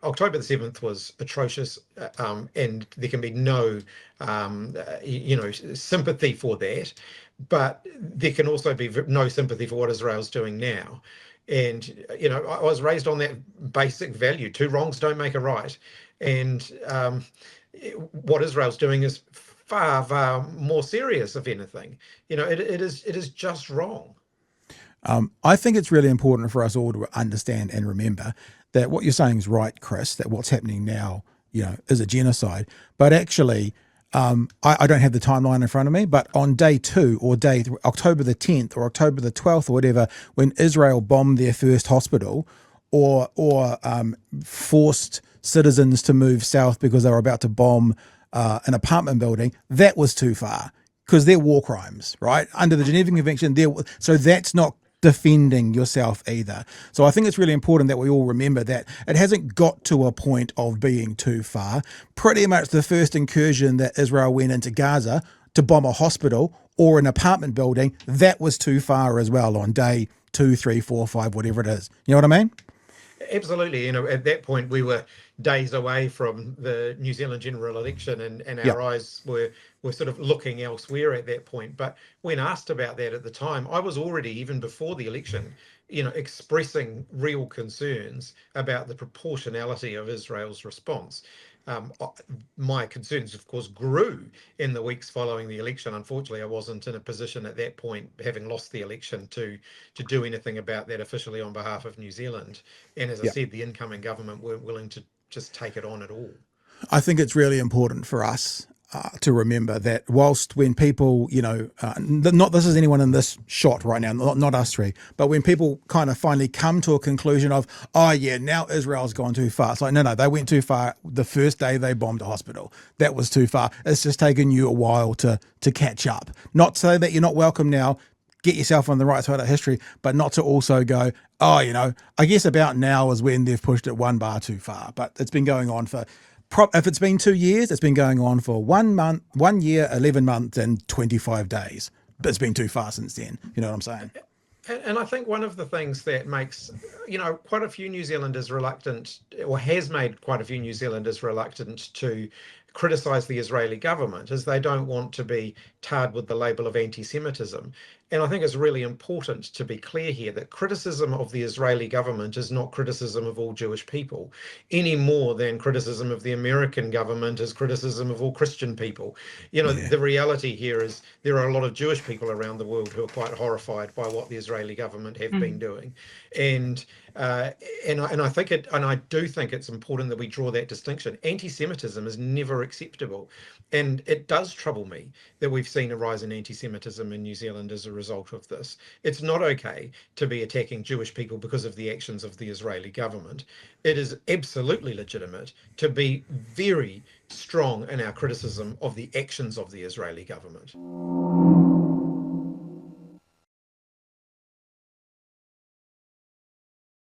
October the 7th was atrocious, and there can be no, sympathy for that. But there can also be no sympathy for what Israel's doing now. And, I was raised on that basic value: two wrongs don't make a right. And what Israel's doing is far, far more serious, if anything. It is just wrong. I think it's really important for us all to understand and remember that what you're saying is right, Chris, that what's happening now, is a genocide. But actually, I don't have the timeline in front of me, but on day 2 or October the 10th or October the 12th or whatever, when Israel bombed their first hospital or forced citizens to move south because they were about to bomb an apartment building, that was too far because they're war crimes, right? Under the Geneva Convention, so that's not defending yourself either. So I think it's really important that we all remember that it hasn't got to a point of being too far. Pretty much the first incursion that Israel went into Gaza to bomb a hospital or an apartment building, that was too far as well on day 2, 3, 4, 5, whatever it is. You know what I mean? Absolutely. At that point, we were days away from the New Zealand general election, and Yeah. our eyes were sort of looking elsewhere at that point. But when asked about that at the time, I was already, even before the election, expressing real concerns about the proportionality of Israel's response. My concerns, of course, grew in the weeks following the election. Unfortunately, I wasn't in a position at that point, having lost the election, to do anything about that officially on behalf of New Zealand. And as I Yeah. said, the incoming government weren't willing to just take it on at all. I think it's really important for us to remember that whilst when people, not this is anyone in this shot right now, not us three, but when people kind of finally come to a conclusion of, oh yeah, now Israel's gone too far. It's like, no, they went too far the first day they bombed a hospital. That was too far. It's just taken you a while to catch up. Not so that you're not welcome now. Get yourself on the right side of history, but not to also go, oh, I guess about now is when they've pushed it one bar too far. But it's been going on for, if it's been 2 years, it's been going on for 1 month, 1 year, 11 months and 25 days. But it's been too far since then. You know what I'm saying? And I think one of the things that makes, quite a few New Zealanders reluctant, or has made quite a few New Zealanders reluctant to criticise the Israeli government, is they don't want to be tarred with the label of anti-Semitism. And I think it's really important to be clear here that criticism of the Israeli government is not criticism of all Jewish people, any more than criticism of the American government is criticism of all Christian people. Yeah. The reality here is there are a lot of Jewish people around the world who are quite horrified by what the Israeli government have been doing. And I think I do think it's important that we draw that distinction. Anti-Semitism is never acceptable, and it does trouble me that we've seen a rise in anti-Semitism in New Zealand as a result of this. It's not okay to be attacking Jewish people because of the actions of the Israeli government. It is absolutely legitimate to be very strong in our criticism of the actions of the Israeli government.